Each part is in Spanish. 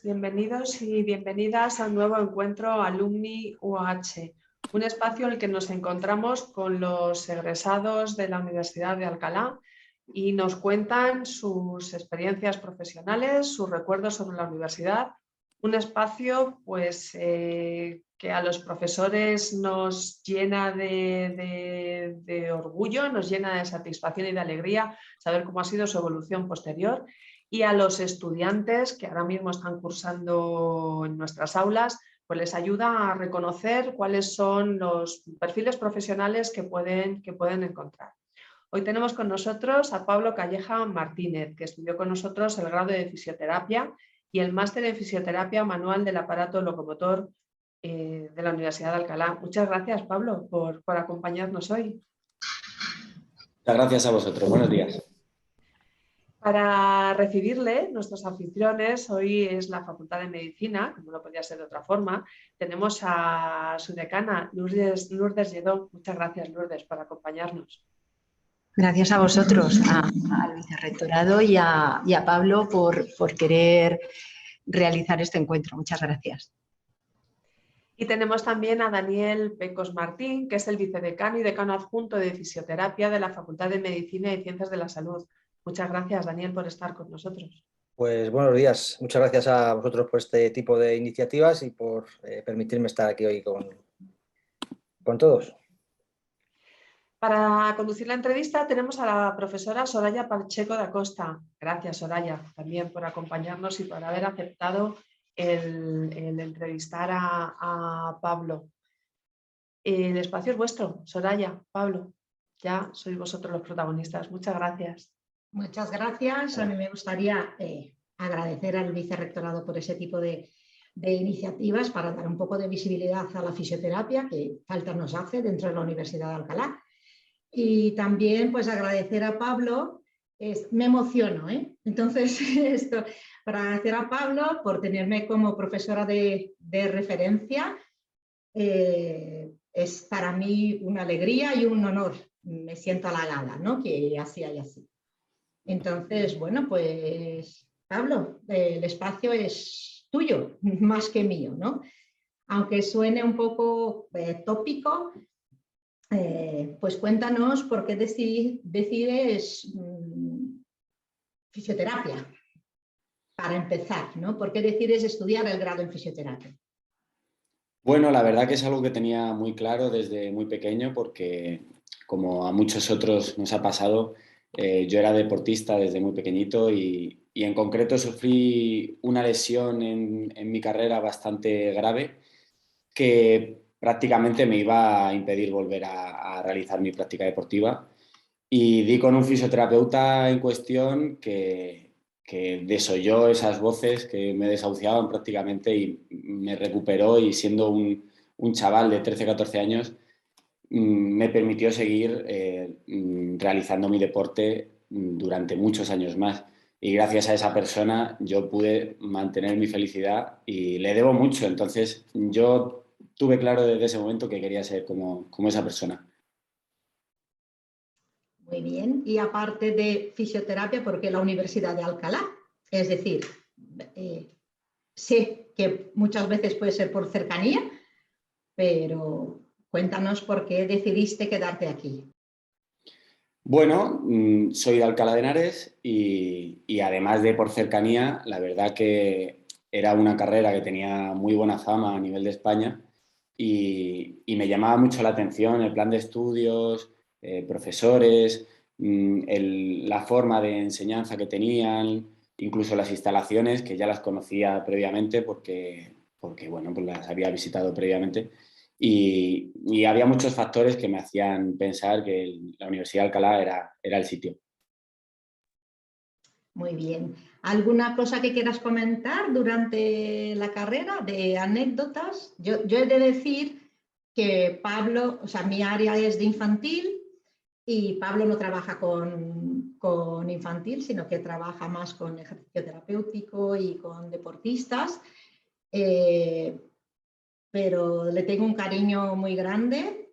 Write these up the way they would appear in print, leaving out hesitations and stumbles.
bienvenidos y bienvenidas a un nuevo encuentro Alumni UH, un espacio en el que nos encontramos con los egresados de la Universidad de Alcalá y nos cuentan sus experiencias profesionales, sus recuerdos sobre la universidad, un espacio pues, que a los profesores nos llena de orgullo, nos llena de satisfacción y de alegría saber cómo ha sido su evolución posterior, y a los estudiantes que ahora mismo están cursando en nuestras aulas, pues les ayuda a reconocer cuáles son los perfiles profesionales que pueden encontrar. Hoy tenemos con nosotros a Pablo Calleja Martínez, que estudió con nosotros el grado de fisioterapia y el máster en fisioterapia manual del aparato locomotor de la Universidad de Alcalá. Muchas gracias, Pablo, por acompañarnos hoy. Muchas gracias a vosotros. Buenos días. Para recibirle, nuestros anfitriones, hoy es la Facultad de Medicina, como no podía ser de otra forma. Tenemos a su decana, Lourdes Lledó. Muchas gracias, Lourdes, por acompañarnos. Gracias a vosotros, al vicerrectorado y a Pablo por querer realizar este encuentro. Muchas gracias. Y tenemos también a Daniel Pecos Martín, que es el vicedecano y decano adjunto de Fisioterapia de la Facultad de Medicina y Ciencias de la Salud. Muchas gracias, Daniel, por estar con nosotros. Pues buenos días. Muchas gracias a vosotros por este tipo de iniciativas y por permitirme estar aquí hoy con todos. Para conducir la entrevista tenemos a la profesora Soraya Pacheco da Costa. Gracias, Soraya, también por acompañarnos y por haber aceptado el entrevistar a Pablo. El espacio es vuestro, Soraya, Pablo. Ya sois vosotros los protagonistas. Muchas gracias. Muchas gracias. A mí me gustaría agradecer al vicerrectorado por ese tipo de iniciativas para dar un poco de visibilidad a la fisioterapia, que falta nos hace dentro de la Universidad de Alcalá. Y también pues agradecer a Pablo, me emociono, entonces para agradecer a Pablo por tenerme como profesora de referencia, es para mí una alegría y un honor, me siento halagada, ¿no? Que así haya sido. Entonces, bueno, pues Pablo, el espacio es tuyo, más que mío, ¿no? Aunque suene un poco tópico, pues cuéntanos por qué decides fisioterapia, para empezar, ¿no? ¿Por qué decides estudiar el grado en fisioterapia? Bueno, la verdad que es algo que tenía muy claro desde muy pequeño porque, como a muchos otros nos ha pasado, yo era deportista desde muy pequeñito y en concreto sufrí una lesión en mi carrera bastante grave que prácticamente me iba a impedir volver a realizar mi práctica deportiva, y di con un fisioterapeuta en cuestión que desoyó esas voces que me desahuciaban prácticamente y me recuperó, y siendo un chaval de 13-14 años me permitió seguir realizando mi deporte durante muchos años más. Y gracias a esa persona yo pude mantener mi felicidad y le debo mucho. Entonces yo tuve claro desde ese momento que quería ser como esa persona. Muy bien. Y aparte de fisioterapia, ¿por qué la Universidad de Alcalá? Es decir, sé que muchas veces puede ser por cercanía, pero cuéntanos por qué decidiste quedarte aquí. Bueno, soy de Alcalá de Henares y además de por cercanía, la verdad que era una carrera que tenía muy buena fama a nivel de España y me llamaba mucho la atención el plan de estudios, profesores, la forma de enseñanza que tenían, incluso las instalaciones, que ya las conocía previamente porque bueno, pues las había visitado previamente. Y había muchos factores que me hacían pensar que la Universidad de Alcalá era el sitio. Muy bien. ¿Alguna cosa que quieras comentar durante la carrera, de anécdotas? Yo he de decir que Pablo, o sea, mi área es de infantil y Pablo no trabaja con infantil, sino que trabaja más con ejercicio terapéutico y con deportistas. Pero le tengo un cariño muy grande,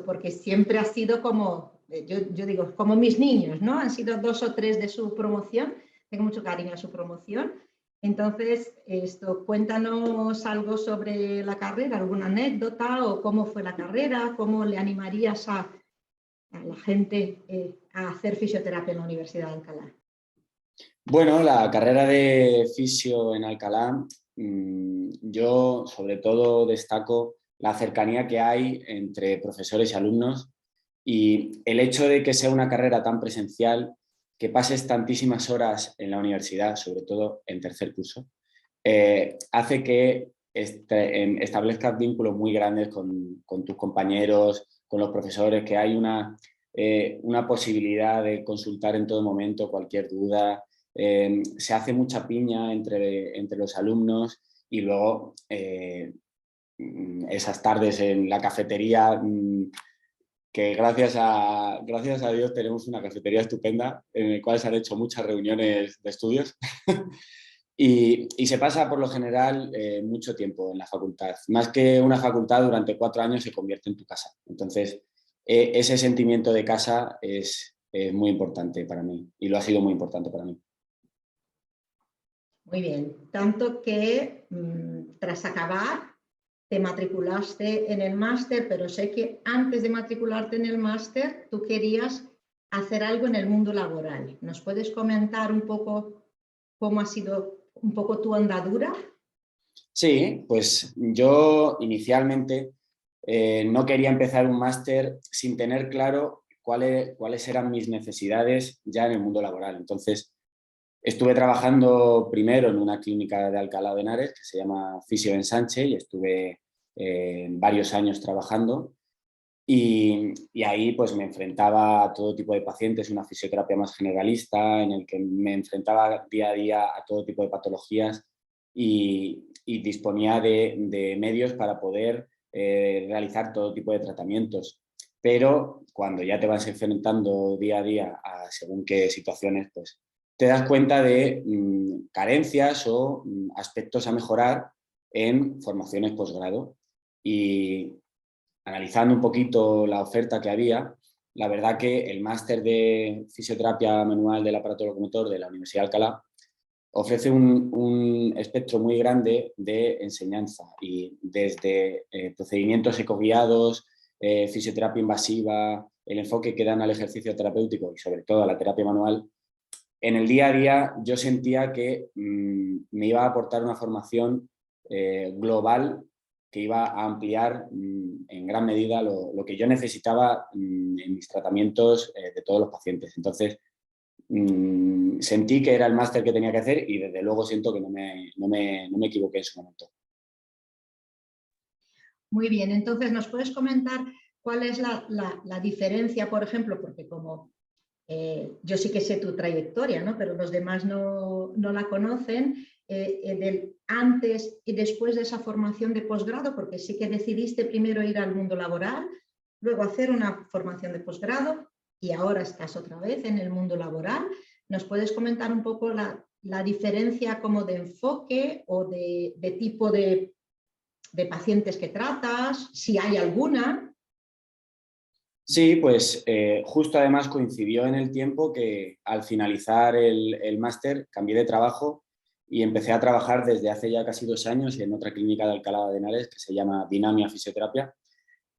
porque siempre ha sido como, yo digo, como mis niños, ¿no? Han sido 2 o 3 de su promoción, tengo mucho cariño a su promoción Entonces, cuéntanos algo sobre la carrera, alguna anécdota o cómo fue la carrera, cómo le animarías a la gente a hacer fisioterapia en la Universidad de Alcalá. Bueno, la carrera de fisio en Alcalá, yo sobre todo destaco la cercanía que hay entre profesores y alumnos y el hecho de que sea una carrera tan presencial, que pases tantísimas horas en la universidad, sobre todo en tercer curso, hace que establezcas vínculos muy grandes con tus compañeros, con los profesores, que hay una posibilidad de consultar en todo momento cualquier duda. Se hace mucha piña entre los alumnos y luego esas tardes en la cafetería, que gracias a Dios tenemos una cafetería estupenda en la cual se han hecho muchas reuniones de estudios y se pasa por lo general mucho tiempo en la facultad. Más que una facultad, durante 4 años se convierte en tu casa. Entonces, ese sentimiento de casa es muy importante para mí y lo ha sido muy importante para mí. Muy bien, tanto que tras acabar te matriculaste en el máster, pero sé que antes de matricularte en el máster tú querías hacer algo en el mundo laboral. ¿Nos puedes comentar un poco cómo ha sido un poco tu andadura? Sí, pues yo inicialmente no quería empezar un máster sin tener claro cuáles eran mis necesidades ya en el mundo laboral. Entonces, estuve trabajando primero en una clínica de Alcalá de Henares que se llama Fisio Ensanche y estuve varios años trabajando y ahí pues me enfrentaba a todo tipo de pacientes, una fisioterapia más generalista en el que me enfrentaba día a día a todo tipo de patologías y disponía de medios para poder realizar todo tipo de tratamientos. Pero cuando ya te vas enfrentando día a día a según qué situaciones, pues te das cuenta de carencias o aspectos a mejorar en formaciones posgrado. Y analizando un poquito la oferta que había, la verdad que el máster de fisioterapia manual del aparato locomotor de la Universidad de Alcalá ofrece un espectro muy grande de enseñanza y desde procedimientos ecoguiados, fisioterapia invasiva, el enfoque que dan al ejercicio terapéutico y sobre todo a la terapia manual, en el día a día yo sentía que me iba a aportar una formación global que iba a ampliar en gran medida lo que yo necesitaba en mis tratamientos de todos los pacientes. Entonces, sentí que era el máster que tenía que hacer y desde luego siento que no me equivoqué en su momento. Muy bien, entonces ¿nos puedes comentar cuál es la diferencia, por ejemplo, porque como yo sí que sé tu trayectoria, ¿no? Pero los demás no la conocen, del antes y después de esa formación de posgrado, porque sí que decidiste primero ir al mundo laboral, luego hacer una formación de posgrado y ahora estás otra vez en el mundo laboral. ¿Nos puedes comentar un poco la diferencia como de enfoque o de tipo de pacientes que tratas, si hay alguna? Sí, pues justo además coincidió en el tiempo que al finalizar el máster cambié de trabajo y empecé a trabajar desde hace ya casi 2 años en otra clínica de Alcalá de Henares que se llama Dinamia Fisioterapia,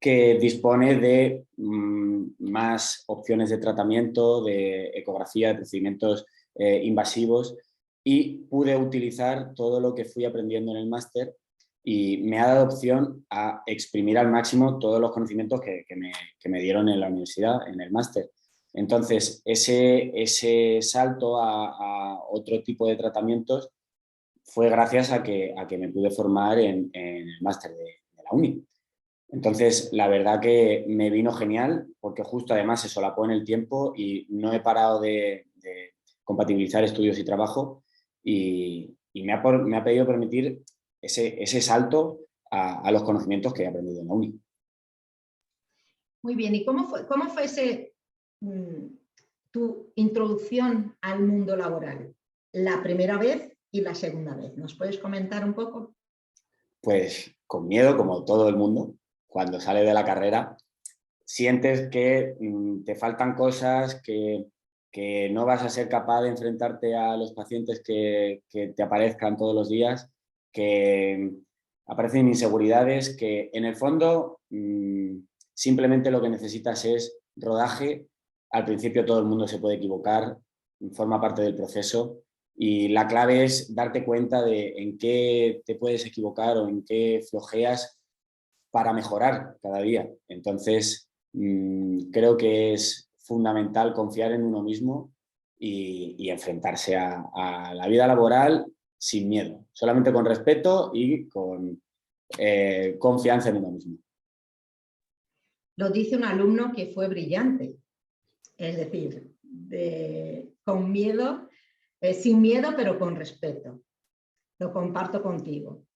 que dispone de más opciones de tratamiento, de ecografía, de procedimientos invasivos y pude utilizar todo lo que fui aprendiendo en el máster y me ha dado opción a exprimir al máximo todos los conocimientos que me dieron en la universidad, en el máster. Entonces, ese salto a otro tipo de tratamientos fue gracias a que me pude formar en el máster de la uni. Entonces, la verdad que me vino genial porque justo además se solapó en el tiempo y no he parado de compatibilizar estudios y trabajo y me ha podido permitir ese salto a los conocimientos que he aprendido en la uni. Muy bien, ¿y cómo fue tu introducción al mundo laboral? La primera vez y la segunda vez. ¿Nos puedes comentar un poco? Pues con miedo, como todo el mundo, cuando sales de la carrera, sientes que te faltan cosas, que que no vas a ser capaz de enfrentarte a los pacientes que te aparezcan todos los días, que aparecen inseguridades, que en el fondo simplemente lo que necesitas es rodaje. Al principio todo el mundo se puede equivocar, forma parte del proceso, y la clave es darte cuenta de en qué te puedes equivocar o en qué flojeas para mejorar cada día. Entonces, creo que es fundamental confiar en uno mismo y enfrentarse a la vida laboral sin miedo, solamente con respeto y con confianza en uno mismo. Lo dice un alumno que fue brillante, es decir, con miedo, sin miedo, pero con respeto. Lo comparto contigo.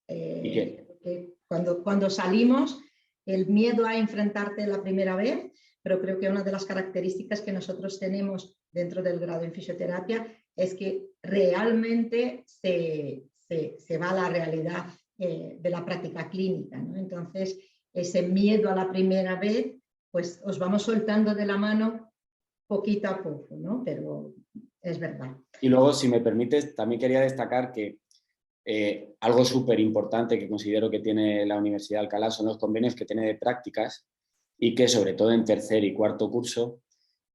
Cuando salimos, el miedo a enfrentarte la primera vez, pero creo que una de las características que nosotros tenemos dentro del grado en fisioterapia es que realmente se va a la realidad de la práctica clínica, ¿no? Entonces, ese miedo a la primera vez, pues os vamos soltando de la mano poquito a poco, ¿no? Pero es verdad. Y luego, si me permites, también quería destacar que algo súper importante que considero que tiene la Universidad de Alcalá son los convenios que tiene de prácticas, y que sobre todo en tercer y cuarto curso,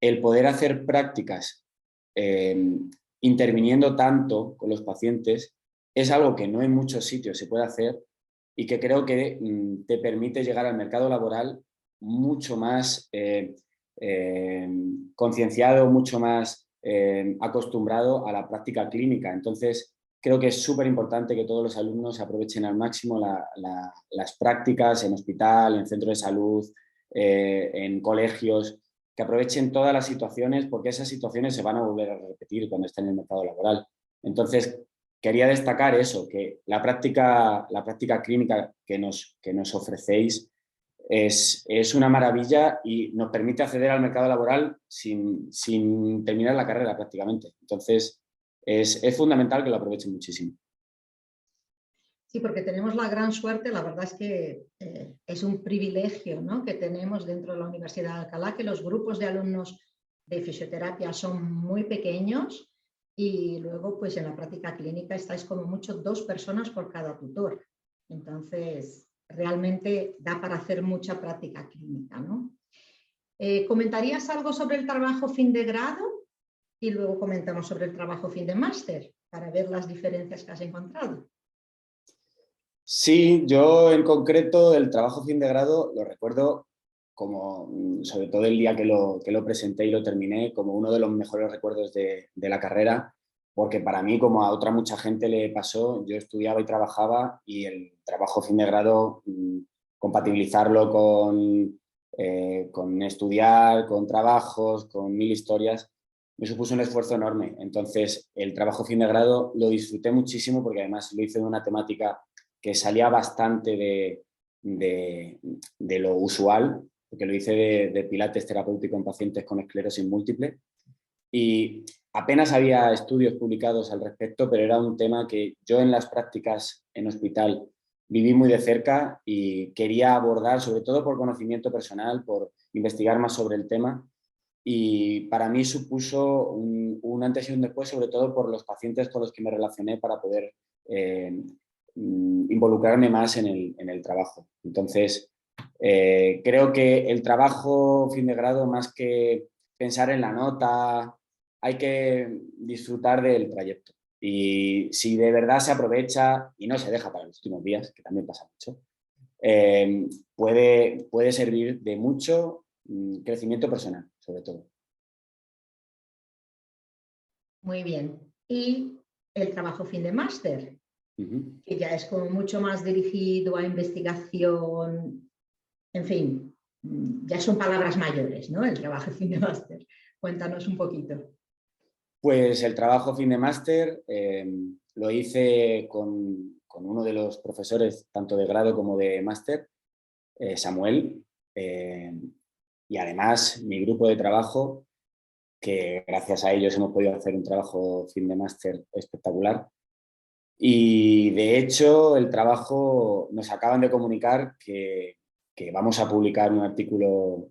el poder hacer prácticas interviniendo tanto con los pacientes es algo que no en muchos sitios se puede hacer y que creo que te permite llegar al mercado laboral mucho más concienciado, mucho más acostumbrado a la práctica clínica. Entonces, creo que es súper importante que todos los alumnos aprovechen al máximo las prácticas en hospital, en centros de salud, en colegios, que aprovechen todas las situaciones, porque esas situaciones se van a volver a repetir cuando estén en el mercado laboral. Entonces, quería destacar eso, que la práctica clínica que nos ofrecéis es una maravilla y nos permite acceder al mercado laboral sin terminar la carrera prácticamente. Entonces, es fundamental que lo aprovechen muchísimo. Sí, porque tenemos la gran suerte, la verdad es que es un privilegio, ¿no?, que tenemos dentro de la Universidad de Alcalá, que los grupos de alumnos de fisioterapia son muy pequeños y luego pues en la práctica clínica estáis como mucho 2 personas por cada tutor. Entonces, realmente da para hacer mucha práctica clínica, ¿no? ¿Comentarías algo sobre el trabajo fin de grado? Y luego comentamos sobre el trabajo fin de máster para ver las diferencias que has encontrado. Sí, yo en concreto el trabajo fin de grado lo recuerdo como, sobre todo el día que lo presenté y lo terminé, como uno de los mejores recuerdos de la carrera, porque para mí, como a otra mucha gente le pasó, yo estudiaba y trabajaba y el trabajo fin de grado, compatibilizarlo con estudiar, con trabajos, con 1000 historias, me supuso un esfuerzo enorme. Entonces, el trabajo fin de grado lo disfruté muchísimo porque además lo hice de una temática que salía bastante de lo usual, porque lo hice de pilates terapéutico en pacientes con esclerosis múltiple y apenas había estudios publicados al respecto, pero era un tema que yo en las prácticas en hospital viví muy de cerca y quería abordar, sobre todo por conocimiento personal, por investigar más sobre el tema, y para mí supuso un antes y un después, sobre todo por los pacientes con los que me relacioné para poder involucrarme más en el trabajo. Entonces, creo que el trabajo fin de grado, más que pensar en la nota, hay que disfrutar del trayecto. Y si de verdad se aprovecha y no se deja para los últimos días, que también pasa mucho, puede servir de mucho crecimiento personal, sobre todo. Muy bien. Y el trabajo fin de máster, que ya es como mucho más dirigido a investigación, en fin, ya son palabras mayores, ¿no? El trabajo fin de máster. Cuéntanos un poquito. Pues el trabajo fin de máster lo hice con uno de los profesores, tanto de grado como de máster, Samuel, y además mi grupo de trabajo, que gracias a ellos hemos podido hacer un trabajo fin de máster espectacular. Y de hecho el trabajo nos acaban de comunicar que vamos a publicar un artículo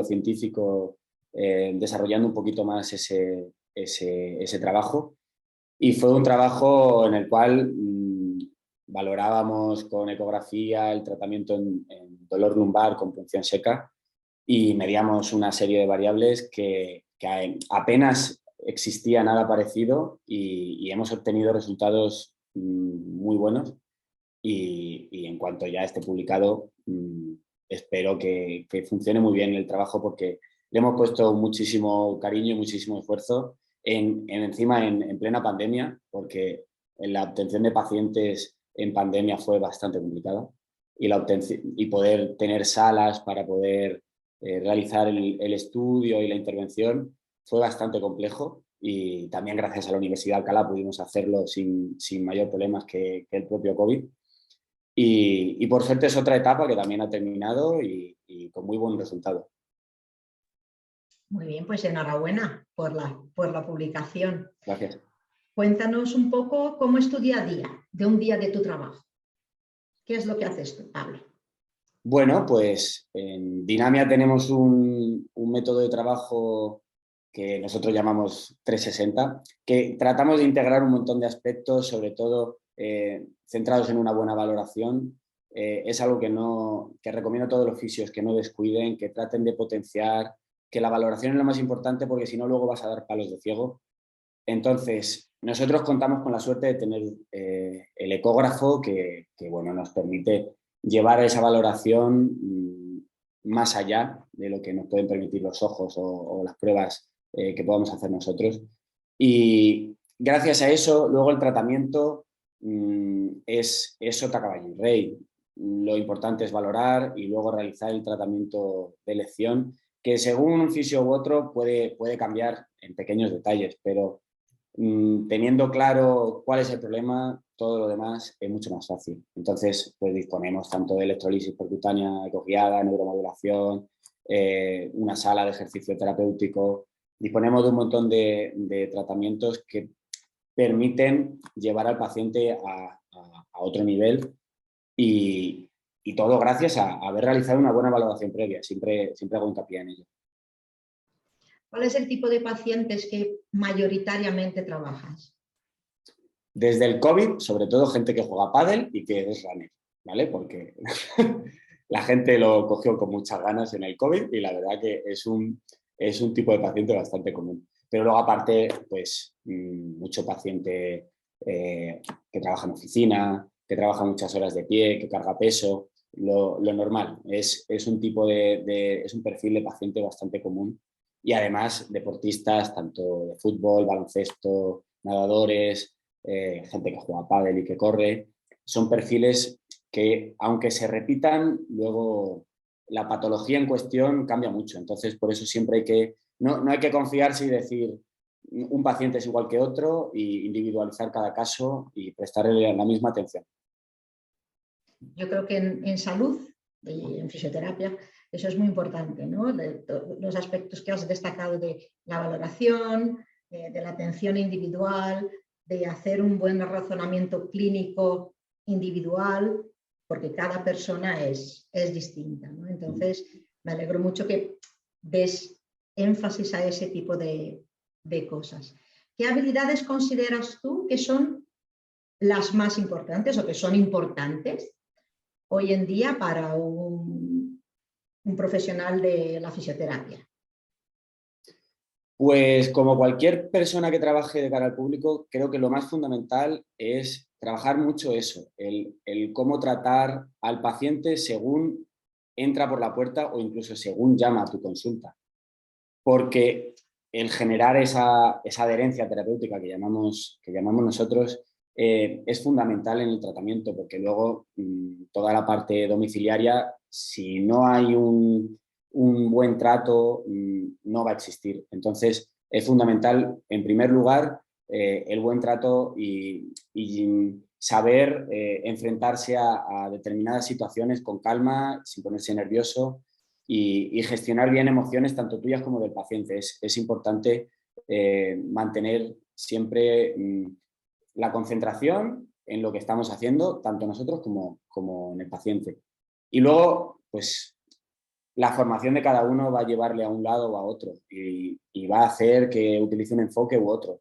científico desarrollando un poquito más ese trabajo. Y fue un trabajo en el cual valorábamos con ecografía el tratamiento en dolor lumbar con punción seca y medíamos una serie de variables que apenas existía nada parecido y hemos obtenido resultados muy buenos y en cuanto ya esté publicado espero que funcione muy bien el trabajo porque le hemos puesto muchísimo cariño y muchísimo esfuerzo encima en plena pandemia, porque la obtención de pacientes en pandemia fue bastante complicada y poder tener salas para poder realizar el estudio y la intervención fue bastante complejo y también gracias a la Universidad de Alcalá pudimos hacerlo sin mayor problemas que el propio COVID. Y por suerte es otra etapa que también ha terminado y con muy buen resultado. Muy bien, pues enhorabuena por la publicación. Gracias. Cuéntanos un poco cómo es tu día a día, de un día de tu trabajo. ¿Qué es lo que haces tú, Pablo? Bueno, pues en Dinamia tenemos un método de trabajo que nosotros llamamos 360, que tratamos de integrar un montón de aspectos, sobre todo centrados en una buena valoración. Es algo que recomiendo a todos los fisios que no descuiden, que traten de potenciar, que la valoración es lo más importante porque si no luego vas a dar palos de ciego. Entonces, nosotros contamos con la suerte de tener el ecógrafo que bueno, nos permite llevar esa valoración más allá de lo que nos pueden permitir los ojos o las pruebas que podamos hacer nosotros. Y gracias a eso, luego el tratamiento es sota, caballo y rey. Lo importante es valorar y luego realizar el tratamiento de elección, que según un fisio u otro puede cambiar en pequeños detalles, pero teniendo claro cuál es el problema, todo lo demás es mucho más fácil. Entonces, pues disponemos tanto de electrolisis percutánea ecoguiada, neuromodulación, una sala de ejercicio terapéutico. Disponemos de un montón de tratamientos que permiten llevar al paciente a otro nivel y todo gracias a haber realizado una buena valoración previa. Siempre hago hincapié en ello. ¿Cuál es el tipo de pacientes que mayoritariamente trabajas? Desde el COVID, sobre todo gente que juega pádel y que es runner, ¿vale? Porque la gente lo cogió con muchas ganas en el COVID y la verdad que es un tipo de paciente bastante común. Pero luego aparte, pues mucho paciente que trabaja en oficina, que trabaja muchas horas de pie, que carga peso, lo normal. Es un tipo es un perfil de paciente bastante común. Y además deportistas, tanto de fútbol, baloncesto, nadadores, gente que juega pádel y que corre, son perfiles que, aunque se repitan, luego la patología en cuestión cambia mucho. Entonces, por eso siempre no hay que confiarse y decir un paciente es igual que otro y individualizar cada caso y prestarle la misma atención. Yo creo que en salud y en fisioterapia eso es muy importante, ¿no? Los aspectos que has destacado de la valoración, de la atención individual, de hacer un buen razonamiento clínico individual, porque cada persona es distinta, ¿no? Entonces, me alegro mucho que des énfasis a ese tipo de cosas. ¿Qué habilidades consideras tú que son las más importantes o que son importantes hoy en día para un profesional de la fisioterapia? Pues como cualquier persona que trabaje de cara al público, creo que lo más fundamental es trabajar mucho eso, el cómo tratar al paciente según entra por la puerta o incluso según llama a tu consulta. Porque el generar esa adherencia terapéutica que llamamos nosotros es fundamental en el tratamiento, porque luego toda la parte domiciliaria, si no hay un buen trato, no va a existir. Entonces, es fundamental, en primer lugar, el buen trato y saber enfrentarse a determinadas situaciones con calma, sin ponerse nervioso y gestionar bien emociones tanto tuyas como del paciente. Es importante mantener siempre la concentración en lo que estamos haciendo, tanto nosotros como en el paciente. Y luego, pues, la formación de cada uno va a llevarle a un lado o a otro y va a hacer que utilice un enfoque u otro.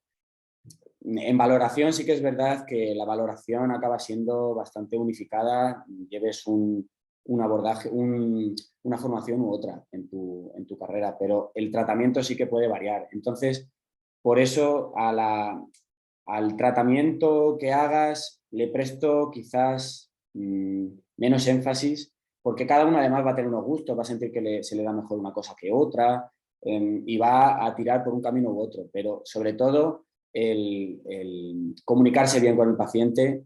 En valoración sí que es verdad que la valoración acaba siendo bastante unificada, lleves un abordaje, una formación u otra en tu carrera, pero el tratamiento sí que puede variar. Entonces, por eso al tratamiento que hagas le presto quizás menos énfasis, porque cada uno además va a tener unos gustos, va a sentir que se le da mejor una cosa que otra y va a tirar por un camino u otro, pero sobre todo el comunicarse bien con el paciente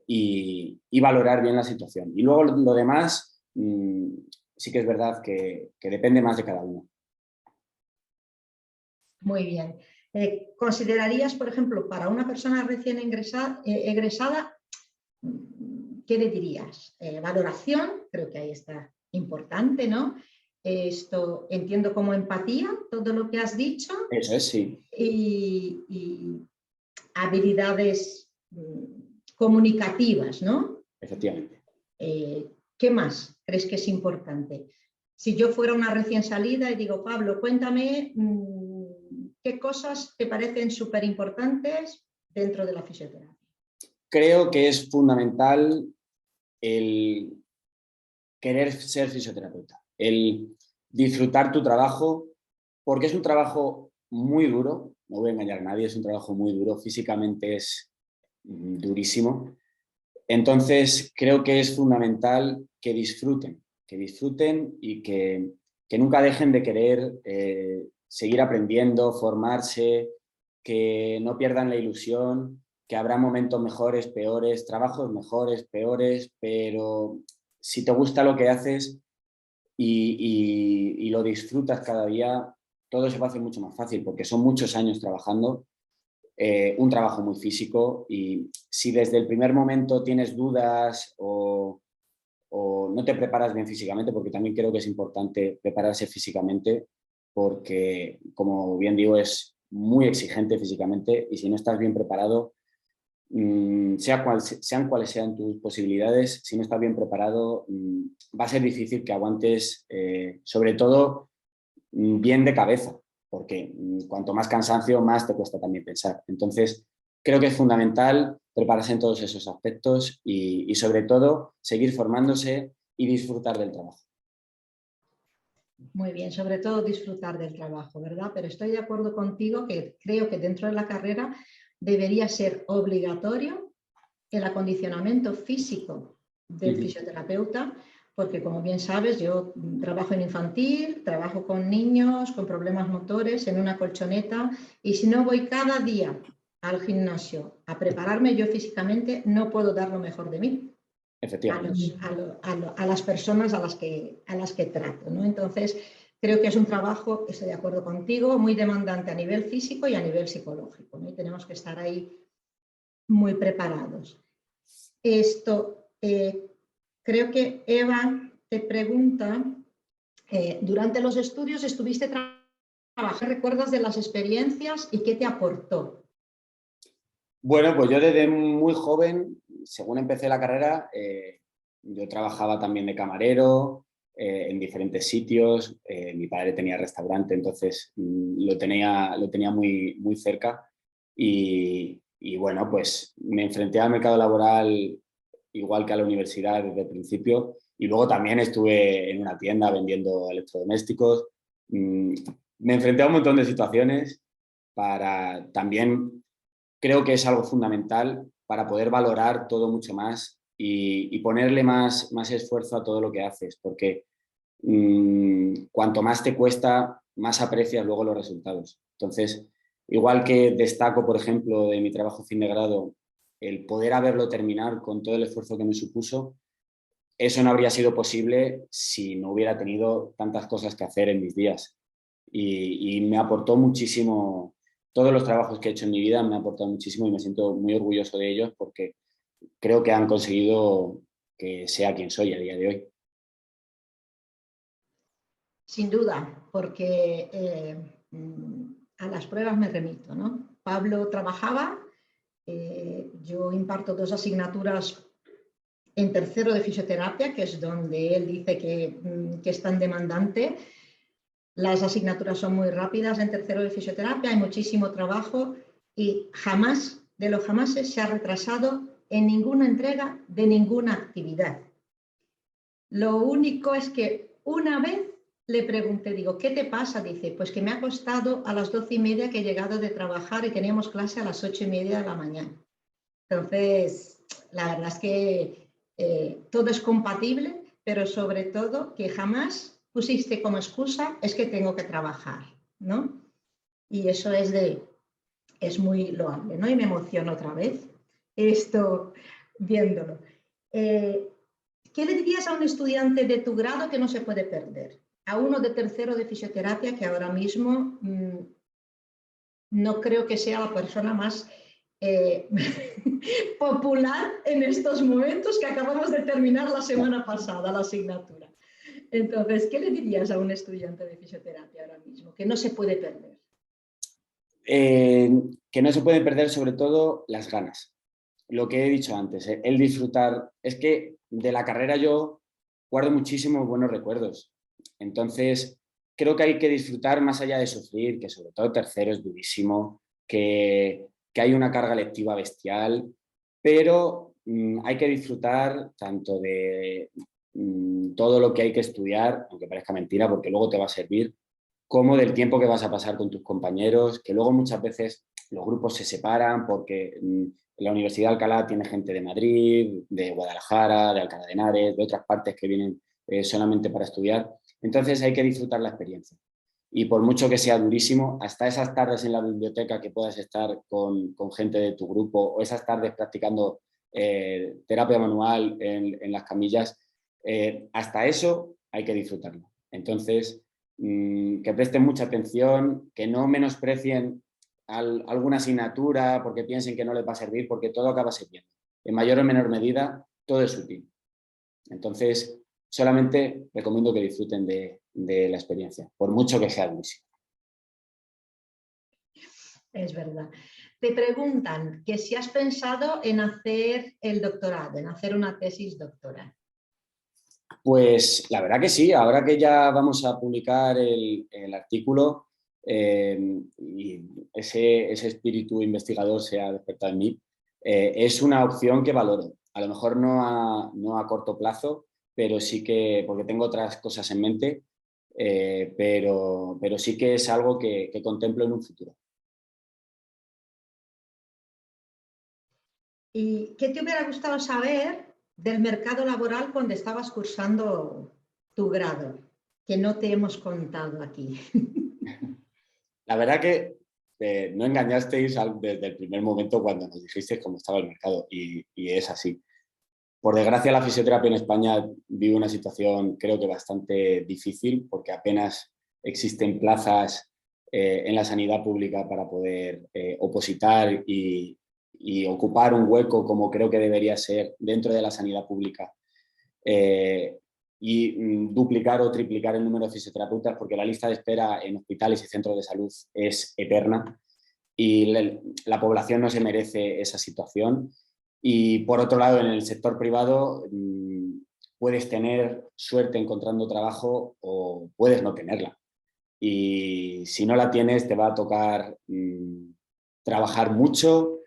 y valorar bien la situación. Y luego lo demás sí que es verdad que depende más de cada uno. Muy bien. ¿Considerarías, por ejemplo, para una persona recién egresada, qué le dirías? Valoración, creo que ahí está importante, ¿no? Esto entiendo como empatía, todo lo que has dicho. Eso es, sí. Y habilidades comunicativas, ¿no? Efectivamente. ¿Qué más crees que es importante? Si yo fuera una recién salida y digo, Pablo, cuéntame qué cosas te parecen súper importantes dentro de la fisioterapia. Creo que es fundamental el querer ser fisioterapeuta, el disfrutar tu trabajo, porque es un trabajo muy duro, no voy a engañar a nadie, es un trabajo muy duro, físicamente es durísimo. Entonces, creo que es fundamental que disfruten y que nunca dejen de querer seguir aprendiendo, formarse, que no pierdan la ilusión, que habrá momentos mejores, peores, trabajos mejores, peores, pero si te gusta lo que haces y lo disfrutas cada día, todo se va a hacer mucho más fácil porque son muchos años trabajando. Un trabajo muy físico y si desde el primer momento tienes dudas o no te preparas bien físicamente, porque también creo que es importante prepararse físicamente porque, como bien digo, es muy exigente físicamente y si no estás bien preparado, sean cuales sean tus posibilidades, si no estás bien preparado, va a ser difícil que aguantes, sobre todo, bien de cabeza, porque cuanto más cansancio, más te cuesta también pensar. Entonces, creo que es fundamental prepararse en todos esos aspectos y sobre todo, seguir formándose y disfrutar del trabajo. Muy bien, sobre todo disfrutar del trabajo, ¿verdad? Pero estoy de acuerdo contigo que creo que dentro de la carrera debería ser obligatorio el acondicionamiento físico del fisioterapeuta, porque como bien sabes, yo trabajo en infantil, trabajo con niños con problemas motores en una colchoneta y si no voy cada día al gimnasio a prepararme yo físicamente, no puedo dar lo mejor de mí a las personas a las que trato, ¿no? Entonces, creo que es un trabajo, estoy de acuerdo contigo, muy demandante a nivel físico y a nivel psicológico, ¿no? Y tenemos que estar ahí muy preparados. Creo que Eva te pregunta, durante los estudios estuviste trabajando, ¿qué recuerdas de las experiencias y qué te aportó? Bueno, pues yo desde muy joven, según empecé la carrera, yo trabajaba también de camarero en diferentes sitios. Mi padre tenía restaurante, entonces lo tenía muy, muy cerca. Y bueno, pues me enfrenté al mercado laboral igual que a la universidad desde el principio. Y luego también estuve en una tienda vendiendo electrodomésticos. Me enfrenté a un montón de situaciones para también... Creo que es algo fundamental para poder valorar todo mucho más y ponerle más esfuerzo a todo lo que haces, porque cuanto más te cuesta, más aprecias luego los resultados. Entonces, igual que destaco, por ejemplo, de mi trabajo fin de grado, el poder haberlo terminado con todo el esfuerzo que me supuso, eso no habría sido posible si no hubiera tenido tantas cosas que hacer en mis días. Y me aportó muchísimo. Todos los trabajos que he hecho en mi vida me han aportado muchísimo y me siento muy orgulloso de ellos porque creo que han conseguido que sea quien soy a día de hoy. Sin duda, porque a las pruebas me remito, ¿no? Pablo trabajaba, yo imparto 2 asignaturas en tercero de fisioterapia, que es donde él dice que es tan demandante. Las asignaturas son muy rápidas en tercero de fisioterapia, hay muchísimo trabajo y jamás, de los jamases, se ha retrasado en ninguna entrega de ninguna actividad. Lo único es que una vez le pregunté, digo, ¿qué te pasa? Dice, pues que me ha costado a las 12:30 que he llegado de trabajar y teníamos clase a las 8:30 de la mañana. Entonces, la verdad es que todo es compatible, pero sobre todo que jamás pusiste como excusa es que tengo que trabajar, ¿no? Y eso es muy loable, ¿no? Y me emociono otra vez esto viéndolo. ¿Qué le dirías a un estudiante de tu grado que no se puede perder? A uno de tercero de fisioterapia que ahora mismo no creo que sea la persona más popular en estos momentos, que acabamos de terminar la semana pasada la asignatura. Entonces, ¿qué le dirías a un estudiante de fisioterapia ahora mismo que no se puede perder? Que no se pueden perder sobre todo las ganas. Lo que he dicho antes, el disfrutar. Es que de la carrera yo guardo muchísimos buenos recuerdos. Entonces, creo que hay que disfrutar más allá de sufrir, que sobre todo tercero es durísimo, que hay una carga lectiva bestial, pero hay que disfrutar tanto de todo lo que hay que estudiar, aunque parezca mentira, porque luego te va a servir, como del tiempo que vas a pasar con tus compañeros, que luego muchas veces los grupos se separan porque la Universidad de Alcalá tiene gente de Madrid, de Guadalajara, de Alcalá de Henares, de otras partes que vienen solamente para estudiar. Entonces hay que disfrutar la experiencia. Y por mucho que sea durísimo, hasta esas tardes en la biblioteca que puedas estar con gente de tu grupo o esas tardes practicando terapia manual en las camillas, hasta eso hay que disfrutarlo. Entonces, que presten mucha atención, que no menosprecien alguna asignatura porque piensen que no les va a servir, porque todo acaba sirviendo. En mayor o menor medida, todo es útil. Entonces, solamente recomiendo que disfruten de la experiencia, por mucho que sea durísimo. Es verdad. Te preguntan que si has pensado en hacer el doctorado, en hacer una tesis doctoral. Pues la verdad que sí, ahora que ya vamos a publicar el artículo y ese espíritu investigador se ha despertado en mí, es una opción que valoro. A lo mejor no a corto plazo, pero sí que, porque tengo otras cosas en mente, pero sí que es algo que contemplo en un futuro. ¿Y qué te hubiera gustado saber del mercado laboral cuando estabas cursando tu grado, que no te hemos contado aquí? La verdad que no engañasteis desde el primer momento cuando nos dijisteis cómo estaba el mercado y es así. Por desgracia, la fisioterapia en España vive una situación creo que bastante difícil porque apenas existen plazas en la sanidad pública para poder opositar y ocupar un hueco como creo que debería ser dentro de la sanidad pública y duplicar o triplicar el número de fisioterapeutas porque la lista de espera en hospitales y centros de salud es eterna y la población no se merece esa situación. Y por otro lado, en el sector privado puedes tener suerte encontrando trabajo o puedes no tenerla. Y si no la tienes, te va a tocar trabajar mucho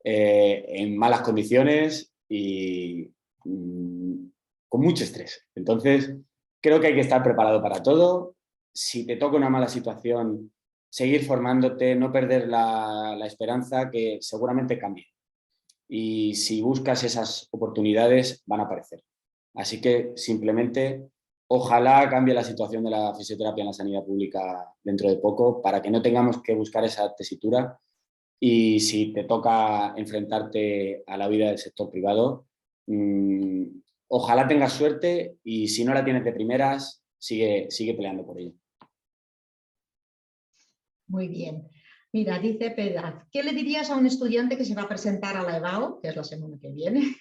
en malas condiciones y con mucho estrés. Entonces, creo que hay que estar preparado para todo. Si te toca una mala situación, seguir formándote, no perder la esperanza que seguramente cambie. Y si buscas esas oportunidades, van a aparecer. Así que simplemente, ojalá cambie la situación de la fisioterapia en la sanidad pública dentro de poco para que no tengamos que buscar esa tesitura. Y si te toca enfrentarte a la vida del sector privado, ojalá tengas suerte y si no la tienes de primeras, sigue peleando por ello. Muy bien. Mira, dice Pedaz, ¿qué le dirías a un estudiante que se va a presentar a la EBAU, que es la semana que viene,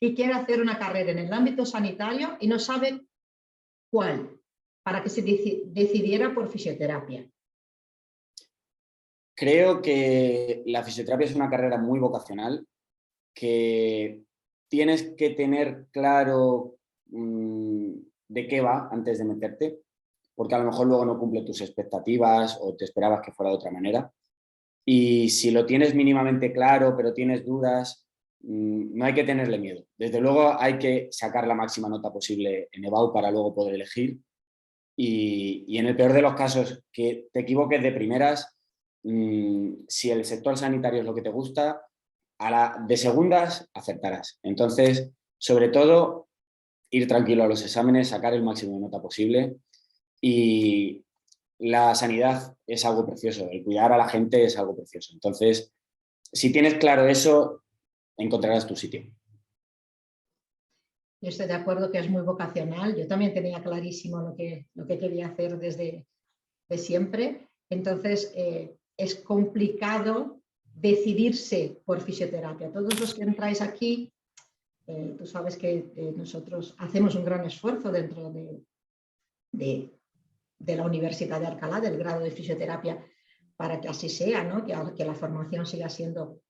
y quiere hacer una carrera en el ámbito sanitario y no sabe cuál, para que se decidiera por fisioterapia? Creo que la fisioterapia es una carrera muy vocacional que tienes que tener claro de qué va antes de meterte, porque a lo mejor luego no cumple tus expectativas o te esperabas que fuera de otra manera. Y si lo tienes mínimamente claro, pero tienes dudas, no hay que tenerle miedo. Desde luego hay que sacar la máxima nota posible en EBAU para luego poder elegir. Y en el peor de los casos, que te equivoques de primeras, si el sector sanitario es lo que te gusta, de segundas acertarás. Entonces, sobre todo, ir tranquilo a los exámenes, sacar el máximo de nota posible. Y la sanidad es algo precioso, el cuidar a la gente es algo precioso. Entonces, si tienes claro eso, encontrarás tu sitio. Yo estoy de acuerdo que es muy vocacional. Yo también tenía clarísimo lo que quería hacer desde siempre. Entonces, es complicado decidirse por fisioterapia. Todos los que entráis aquí, tú sabes que nosotros hacemos un gran esfuerzo dentro de la Universidad de Alcalá, del grado de fisioterapia, para que así sea, ¿no? que la formación siga siendo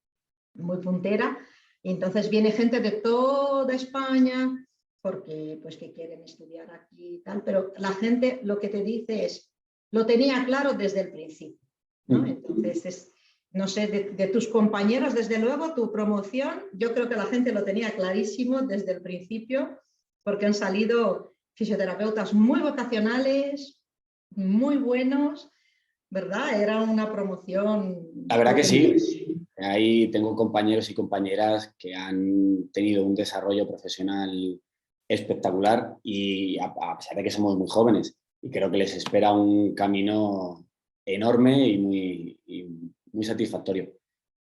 muy puntera. Y entonces viene gente de toda España porque pues que quieren estudiar aquí y tal, pero la gente lo que te dice es, lo tenía claro desde el principio, ¿no? Entonces, no sé, de tus compañeros, desde luego, tu promoción, yo creo que la gente lo tenía clarísimo desde el principio, porque han salido fisioterapeutas muy vocacionales, muy buenos, ¿verdad? Era una promoción... La verdad que sí. Ahí tengo compañeros y compañeras que han tenido un desarrollo profesional espectacular y a pesar de que somos muy jóvenes, y creo que les espera un camino enorme y muy satisfactorio.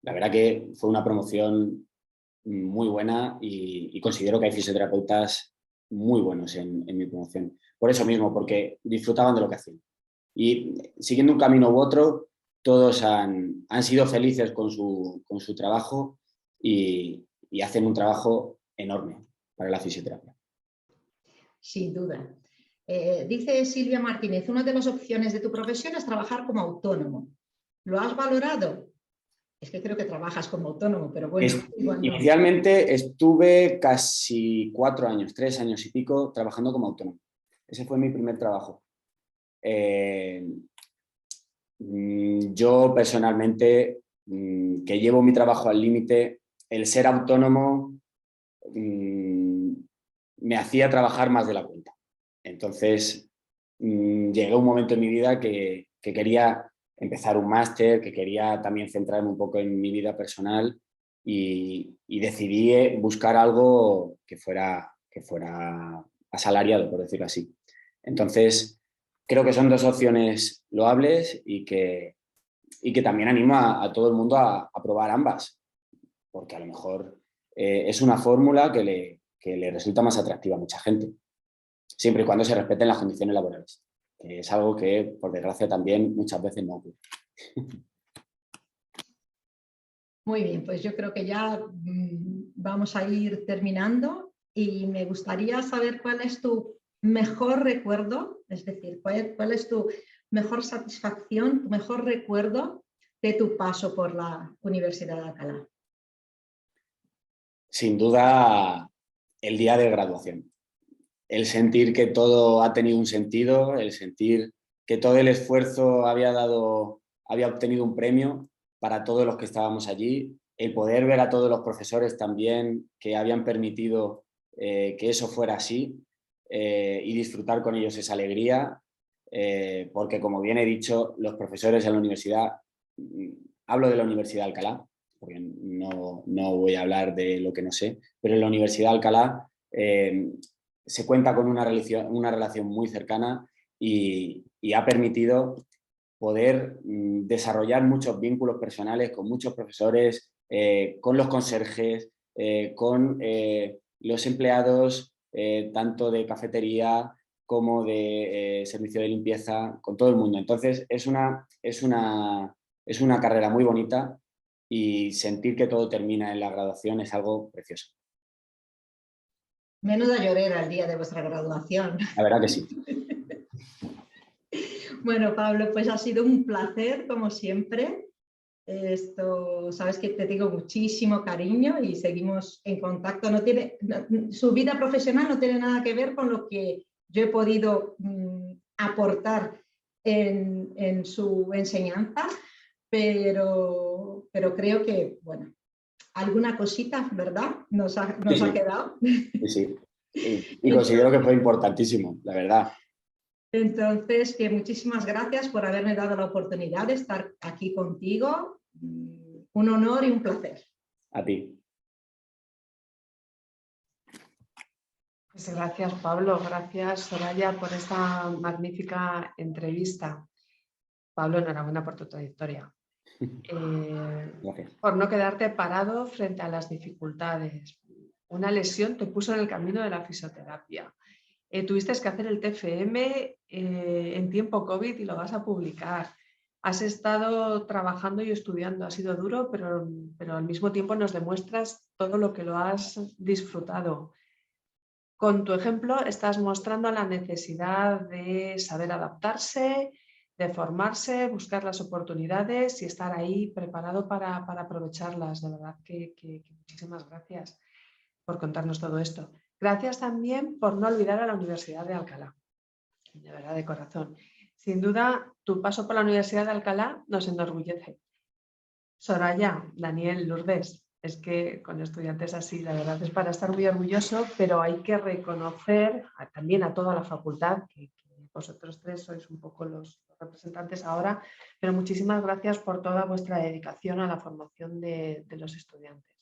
La verdad que fue una promoción muy buena y considero que hay fisioterapeutas muy buenos en mi promoción. Por eso mismo, porque disfrutaban de lo que hacían. Y siguiendo un camino u otro, todos han sido felices con su trabajo y hacen un trabajo enorme para la fisioterapia. Sin duda. Dice Silvia Martínez, una de las opciones de tu profesión es trabajar como autónomo. ¿Lo has valorado? Es que creo que trabajas como autónomo, pero bueno. Igual no. Inicialmente estuve casi 4 años, 3 años y pico trabajando como autónomo. Ese fue mi primer trabajo. Yo personalmente, que llevo mi trabajo al límite, el ser autónomo me hacía trabajar más de la cuenta. Entonces, llegué a un momento en mi vida que quería empezar un máster, que quería también centrarme un poco en mi vida personal y decidí buscar algo que fuera asalariado, por decirlo así. Entonces, creo que son 2 opciones loables y que también animo a todo el mundo a probar ambas, porque a lo mejor es una fórmula que le resulta más atractiva a mucha gente, siempre y cuando se respeten las condiciones laborales, que es algo que, por desgracia, también muchas veces no ocurre. Muy bien, pues yo creo que ya vamos a ir terminando y me gustaría saber cuál es tu mejor recuerdo, es decir, cuál es tu mejor satisfacción, tu mejor recuerdo de tu paso por la Universidad de Alcalá. Sin duda, el día de graduación. El sentir que todo ha tenido un sentido, el sentir que todo el esfuerzo había obtenido un premio para todos los que estábamos allí, el poder ver a todos los profesores también que habían permitido que eso fuera así y disfrutar con ellos esa alegría, porque como bien he dicho, los profesores en la universidad, hablo de la Universidad de Alcalá, porque no voy a hablar de lo que no sé, pero en la Universidad de Alcalá se cuenta con una relación muy cercana y ha permitido poder desarrollar muchos vínculos personales con muchos profesores, con los conserjes, con los empleados, tanto de cafetería como de servicio de limpieza, con todo el mundo. Entonces, es una carrera muy bonita y sentir que todo termina en la graduación es algo precioso. Menuda llorera el día de vuestra graduación. La verdad que sí. Bueno, Pablo, pues ha sido un placer, como siempre. Esto, sabes que te tengo muchísimo cariño y seguimos en contacto. Su vida profesional no tiene nada que ver con lo que yo he podido aportar en su enseñanza, pero creo que, bueno, alguna cosita, ¿verdad? Nos ha quedado. Sí. Y considero que fue importantísimo, la verdad. Entonces, que muchísimas gracias por haberme dado la oportunidad de estar aquí contigo. Un honor y un placer. A ti. Pues gracias, Pablo. Gracias, Soraya, por esta magnífica entrevista. Pablo, enhorabuena por tu trayectoria. Por no quedarte parado frente a las dificultades. Una lesión te puso en el camino de la fisioterapia. Tuviste que hacer el TFM en tiempo COVID y lo vas a publicar. Has estado trabajando y estudiando, ha sido duro, pero al mismo tiempo nos demuestras todo lo que lo has disfrutado. Con tu ejemplo estás mostrando la necesidad de saber adaptarse, de formarse, buscar las oportunidades y estar ahí preparado para aprovecharlas. De verdad que muchísimas gracias por contarnos todo esto. Gracias también por no olvidar a la Universidad de Alcalá, de verdad, de corazón. Sin duda, tu paso por la Universidad de Alcalá nos enorgullece. Soraya, Daniel, Lourdes, es que con estudiantes así, la verdad es para estar muy orgulloso, pero hay que reconocer también a toda la facultad, que vosotros tres sois un poco los representantes ahora, pero muchísimas gracias por toda vuestra dedicación a la formación de los estudiantes.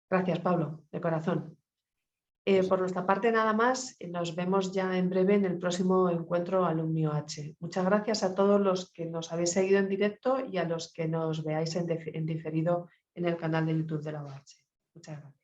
Gracias, Pablo, de corazón. Por nuestra parte nada más, nos vemos ya en breve en el próximo encuentro Alumni OH. Muchas gracias a todos los que nos habéis seguido en directo y a los que nos veáis en diferido en el canal de YouTube de la OH. Muchas gracias.